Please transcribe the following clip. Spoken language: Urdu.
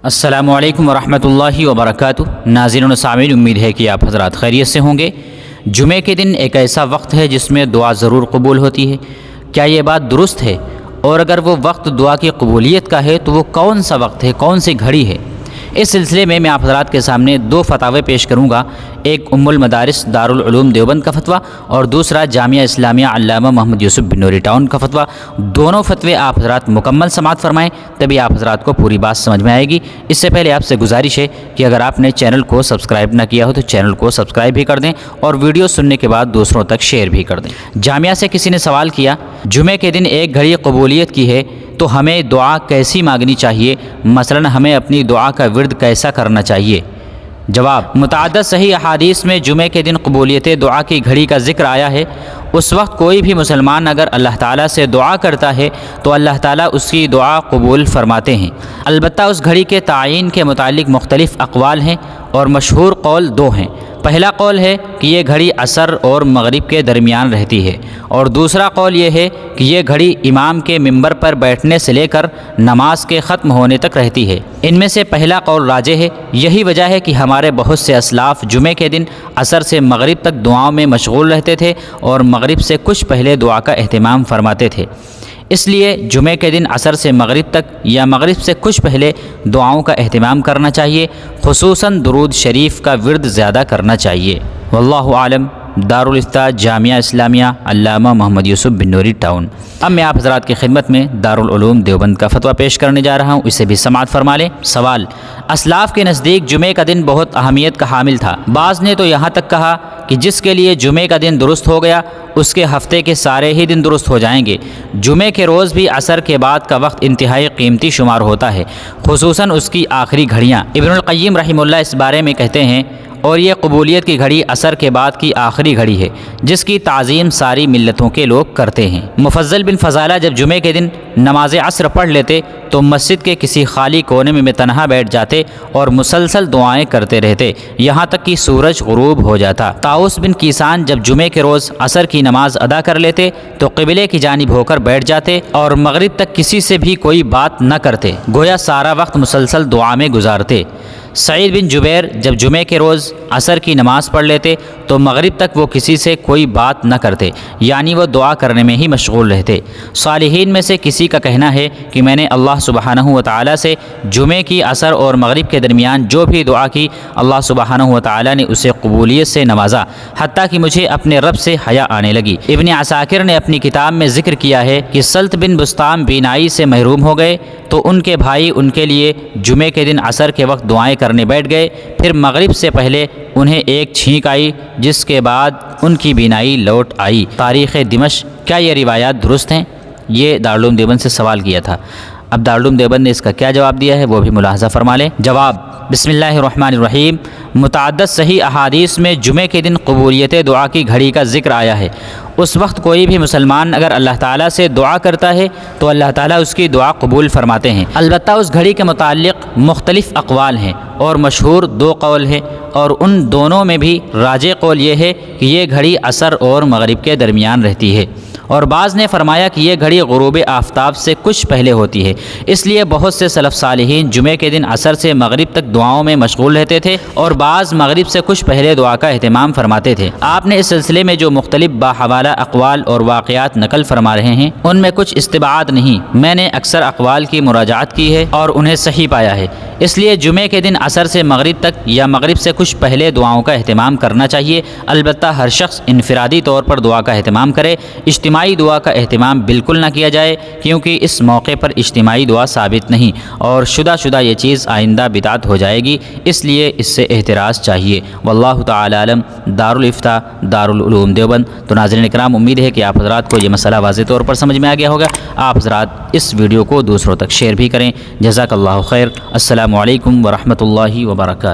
السلام علیکم ورحمۃ اللہ وبرکاتہ۔ ناظرین و سامعین، امید ہے کہ آپ حضرات خیریت سے ہوں گے۔ جمعے کے دن ایک ایسا وقت ہے جس میں دعا ضرور قبول ہوتی ہے۔ کیا یہ بات درست ہے؟ اور اگر وہ وقت دعا کی قبولیت کا ہے تو وہ کون سا وقت ہے، کون سی گھڑی ہے؟ اس سلسلے میں آپ حضرات کے سامنے دو فتاوے پیش کروں گا، ایک ام المدارس دارالعلوم دیوبند کا فتویٰ اور دوسرا جامعہ اسلامیہ علامہ محمد یوسف بنوری ٹاؤن کا فتویٰ۔ دونوں فتوے آپ حضرات مکمل سماعت فرمائیں، تبھی آپ حضرات کو پوری بات سمجھ میں آئے گی۔ اس سے پہلے آپ سے گزارش ہے کہ اگر آپ نے چینل کو سبسکرائب نہ کیا ہو تو چینل کو سبسکرائب بھی کر دیں اور ویڈیو سننے کے بعد دوسروں تک شیئر بھی کر دیں۔ جامعہ سے کسی نے سوال کیا، جمعے کے دن ایک گھڑی قبولیت کی ہے تو ہمیں دعا کیسی مانگنی چاہیے؟ مثلا ہمیں اپنی دعا کا ورد کیسا کرنا چاہیے؟ جواب: متعدد صحیح احادیث میں جمعے کے دن قبولیت دعا کی گھڑی کا ذکر آیا ہے۔ اس وقت کوئی بھی مسلمان اگر اللہ تعالیٰ سے دعا کرتا ہے تو اللہ تعالیٰ اس کی دعا قبول فرماتے ہیں۔ البتہ اس گھڑی کے تعین کے متعلق مختلف اقوال ہیں اور مشہور قول دو ہیں۔ پہلا قول ہے کہ یہ گھڑی عصر اور مغرب کے درمیان رہتی ہے، اور دوسرا قول یہ ہے کہ یہ گھڑی امام کے منبر پر بیٹھنے سے لے کر نماز کے ختم ہونے تک رہتی ہے۔ ان میں سے پہلا قول راجح ہے۔ یہی وجہ ہے کہ ہمارے بہت سے اسلاف جمعے کے دن عصر سے مغرب تک دعاؤں میں مشغول رہتے تھے اور مغرب سے کچھ پہلے دعا کا اہتمام فرماتے تھے۔ اس لیے جمعے کے دن عصر سے مغرب تک یا مغرب سے کچھ پہلے دعاؤں کا اہتمام کرنا چاہیے، خصوصاً درود شریف کا ورد زیادہ کرنا چاہیے۔ واللہ عالم۔ دارالفتاح جامعہ اسلامیہ علامہ محمد یوسف بنوری ٹاؤن۔ اب میں آپ حضرات کی خدمت میں دارالعلوم دیوبند کا فتویٰ پیش کرنے جا رہا ہوں، اسے بھی سماعت فرما لیں۔ سوال: اسلاف کے نزدیک جمعے کا دن بہت اہمیت کا حامل تھا۔ بعض نے تو یہاں تک کہا کہ جس کے لیے جمعے کا دن درست ہو گیا اس کے ہفتے کے سارے ہی دن درست ہو جائیں گے۔ جمعے کے روز بھی عصر کے بعد کا وقت انتہائی قیمتی شمار ہوتا ہے، خصوصاً اس کی آخری گھڑیاں۔ ابن القیم رحمہ اللہ اس بارے میں کہتے ہیں، اور یہ قبولیت کی گھڑی عصر کے بعد کی آخری گھڑی ہے جس کی تعظیم ساری ملتوں کے لوگ کرتے ہیں۔ مفضل بن فضالہ جب جمعے کے دن نماز عصر پڑھ لیتے تو مسجد کے کسی خالی کونے میں تنہا بیٹھ جاتے اور مسلسل دعائیں کرتے رہتے یہاں تک کہ سورج غروب ہو جاتا۔ طاؤس بن کیسان جب جمعے کے روز عصر کی نماز ادا کر لیتے تو قبلے کی جانب ہو کر بیٹھ جاتے اور مغرب تک کسی سے بھی کوئی بات نہ کرتے، گویا سارا وقت مسلسل دعا میں گزارتے۔ سعید بن جبیر جب جمعے کے روز عصر کی نماز پڑھ لیتے تو مغرب تک وہ کسی سے کوئی بات نہ کرتے، یعنی وہ دعا کرنے میں ہی مشغول رہتے۔ صالحین میں سے کسی کا کہنا ہے کہ میں نے اللہ سبحانہ و تعالیٰ سے جمعے کی عصر اور مغرب کے درمیان جو بھی دعا کی اللہ سبحانہ و تعالیٰ نے اسے قبولیت سے نوازا، حتیٰ کہ مجھے اپنے رب سے حیا آنے لگی۔ ابن عساکر نے اپنی کتاب میں ذکر کیا ہے کہ سلط بن بسطام بینائی سے محروم ہو گئے تو ان کے بھائی ان کے لیے جمعے کے دن عصر کے وقت دعائیں کرنے بیٹھ گئے، پھر مغرب سے پہلے انہیں ایک چھینک آئی جس کے بعد ان کی بینائی لوٹ آئی۔ تاریخ دمشق۔ کیا یہ روایات درست ہیں؟ یہ دارالعلوم دیوبند سے سوال کیا تھا۔ اب دارالعلوم دیوبند نے اس کا کیا جواب دیا ہے وہ بھی ملاحظہ فرما لیں۔ جواب: بسم اللہ الرحمن الرحیم۔ متعدد صحیح احادیث میں جمعے کے دن قبولیت دعا کی گھڑی کا ذکر آیا ہے۔ اس وقت کوئی بھی مسلمان اگر اللہ تعالیٰ سے دعا کرتا ہے تو اللہ تعالیٰ اس کی دعا قبول فرماتے ہیں۔ البتہ اس گھڑی کے متعلق مختلف اقوال ہیں اور مشہور دو قول ہیں، اور ان دونوں میں بھی راجح قول یہ ہے کہ یہ گھڑی عصر اور مغرب کے درمیان رہتی ہے، اور بعض نے فرمایا کہ یہ گھڑی غروب آفتاب سے کچھ پہلے ہوتی ہے۔ اس لیے بہت سے سلف صالحین جمعے کے دن عصر سے مغرب تک دعاؤں میں مشغول رہتے تھے اور بعض مغرب سے کچھ پہلے دعا کا اہتمام فرماتے تھے۔ آپ نے اس سلسلے میں جو مختلف باحوالہ اقوال اور واقعات نقل فرما رہے ہیں ان میں کچھ استبعاد نہیں، میں نے اکثر اقوال کی مراجعات کی ہے اور انہیں صحیح پایا ہے۔ اس لیے جمعے کے دن عصر سے مغرب تک یا مغرب سے کچھ پہلے دعاؤں کا اہتمام کرنا چاہیے۔ البتہ ہر شخص انفرادی طور پر دعا کا اہتمام کرے، اجتماعی دعا کا اہتمام بالکل نہ کیا جائے، کیونکہ اس موقع پر اجتماعی دعا ثابت نہیں اور شدہ یہ چیز آئندہ بدعت ہو جائے گی، اس لیے اس سے احتراز چاہیے۔ واللہ تعالی عالم۔ دارالفتاح دارالعلوم دیوبند۔ تو ناظرین اکرام، امید ہے کہ آپ حضرات کو یہ مسئلہ واضح طور پر سمجھ میں آ گیا ہوگا۔ آپ حضرات اس ویڈیو کو دوسروں تک شیئر بھی کریں۔ جزاک اللہ خیر۔ السلام علیکم ورحمۃ اللہ وبرکاتہ۔